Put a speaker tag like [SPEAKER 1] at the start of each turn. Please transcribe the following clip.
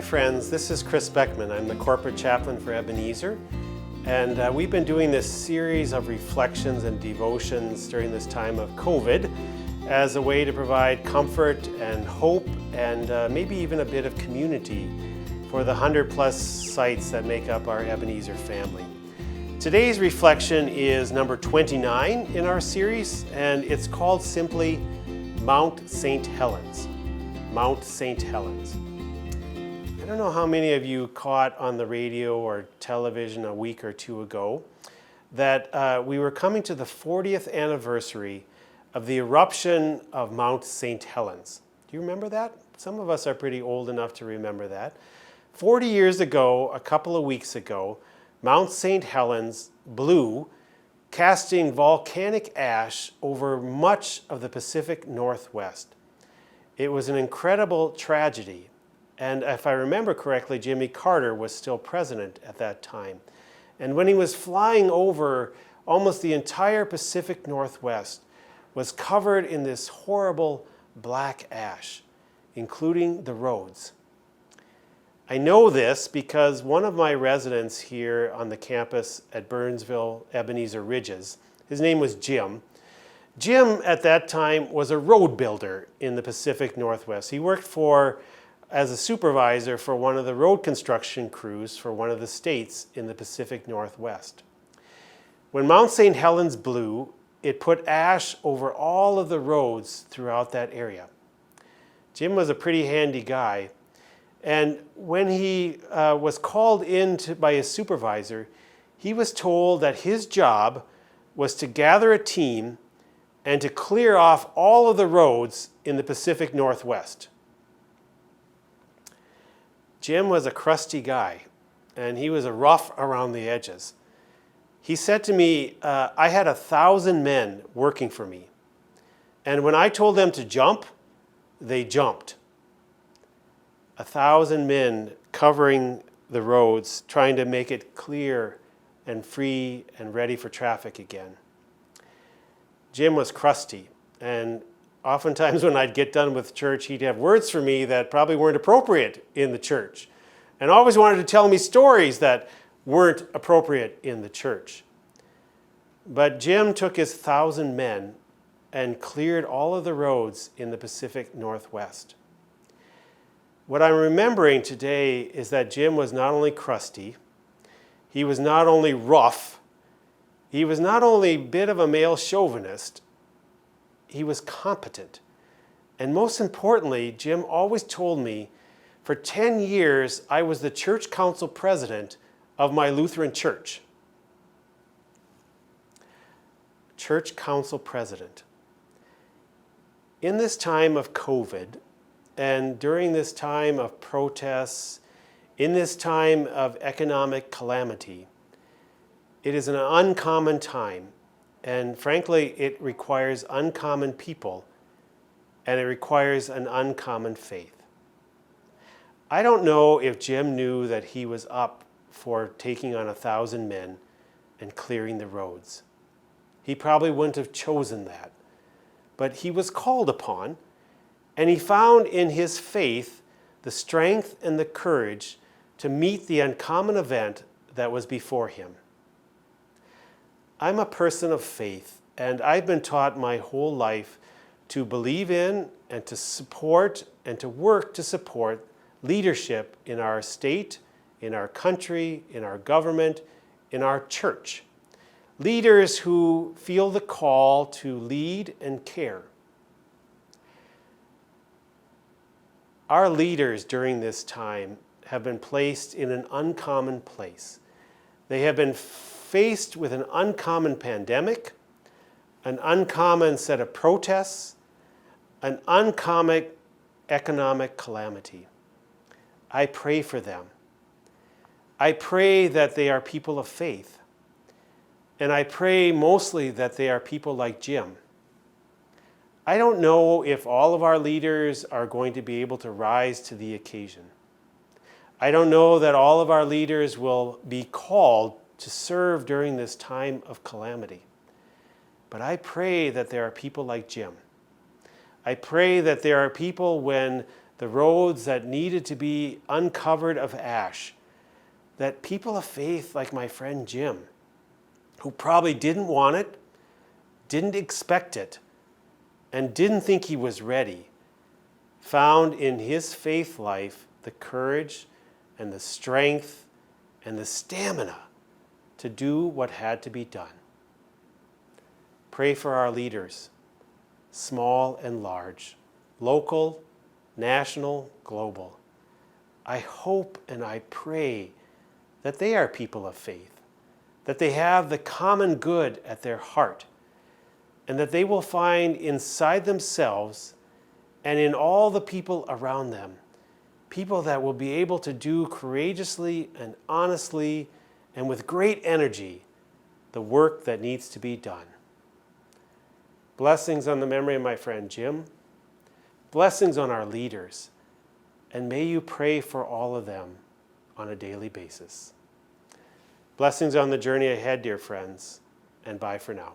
[SPEAKER 1] friends. This is Chris Beckman. I'm the corporate chaplain for Ebenezer. And we've been doing this series of reflections and devotions during this time of COVID as a way to provide comfort and hope and maybe even a bit of community for the 100+ sites that make up our Ebenezer family. Today's reflection is number 29 in our series, and it's called simply Mount Saint Helens. Mount Saint Helens. I don't know how many of you caught on the radio or television a week or two ago that we were coming to the 40th anniversary of the eruption of Mount Saint Helens. Do you remember that? Some of us are pretty old enough to remember that. 40 years ago, a couple of weeks ago, Mount Saint Helens blew, casting volcanic ash over much of the Pacific Northwest. It was an incredible tragedy. And if I remember correctly, Jimmy Carter was still president at that time. And when he was flying over, almost the entire Pacific Northwest was covered in this horrible black ash, including the roads. I know this because one of my residents here on the campus at Burnsville Ebenezer Ridges, his name was Jim. Jim at that time was a road builder in the Pacific Northwest. He worked as a supervisor for one of the road construction crews for one of the states in the Pacific Northwest. When Mount Saint Helens blew, it put ash over all of the roads throughout that area. Jim was a pretty handy guy, and when he was called in by his supervisor, he was told that his job was to gather a team and to clear off all of the roads in the Pacific Northwest. Jim was a crusty guy, and he was rough around the edges. He said to me, I had 1,000 men working for me, and when I told them to jump, they jumped. 1,000 men covering the roads, trying to make it clear and free and ready for traffic again. Jim was crusty, and oftentimes when I'd get done with church, he'd have words for me that probably weren't appropriate in the church, and always wanted to tell me stories that weren't appropriate in the church. But Jim took his 1,000 men and cleared all of the roads in the Pacific Northwest. What I'm remembering today is that Jim was not only crusty, he was not only rough, he was not only a bit of a male chauvinist, he was competent. And most importantly, Jim always told me, for 10 years, I was the church council president of my Lutheran church. Church council president. In this time of COVID, and during this time of protests, in this time of economic calamity, it is an uncommon time. And frankly, it requires uncommon people, and it requires an uncommon faith. I don't know if Jim knew that he was up for taking on 1,000 men and clearing the roads. He probably wouldn't have chosen that. But he was called upon, and he found in his faith the strength and the courage to meet the uncommon event that was before him. I'm a person of faith, and I've been taught my whole life to believe in and to support and to work to support leadership in our state, in our country, in our government, in our church. Leaders who feel the call to lead and care. Our leaders during this time have been placed in an uncommon place. They have been faced with an uncommon pandemic, an uncommon set of protests, an uncommon economic calamity. I pray for them. I pray that they are people of faith. And I pray mostly that they are people like Jim. I don't know if all of our leaders are going to be able to rise to the occasion. I don't know that all of our leaders will be called to serve during this time of calamity. But I pray that there are people like Jim. I pray that there are people when the roads that needed to be uncovered of ash, that people of faith like my friend Jim, who probably didn't want it, didn't expect it, and didn't think he was ready, found in his faith life the courage and the strength and the stamina to do what had to be done. Pray for our leaders, small and large, local, national, global. I hope and I pray that they are people of faith, that they have the common good at their heart, and that they will find inside themselves and in all the people around them, people that will be able to do courageously and honestly and with great energy the work that needs to be done. Blessings on the memory of my friend Jim. Blessings on our leaders. And may you pray for all of them on a daily basis. Blessings on the journey ahead, dear friends, and bye for now.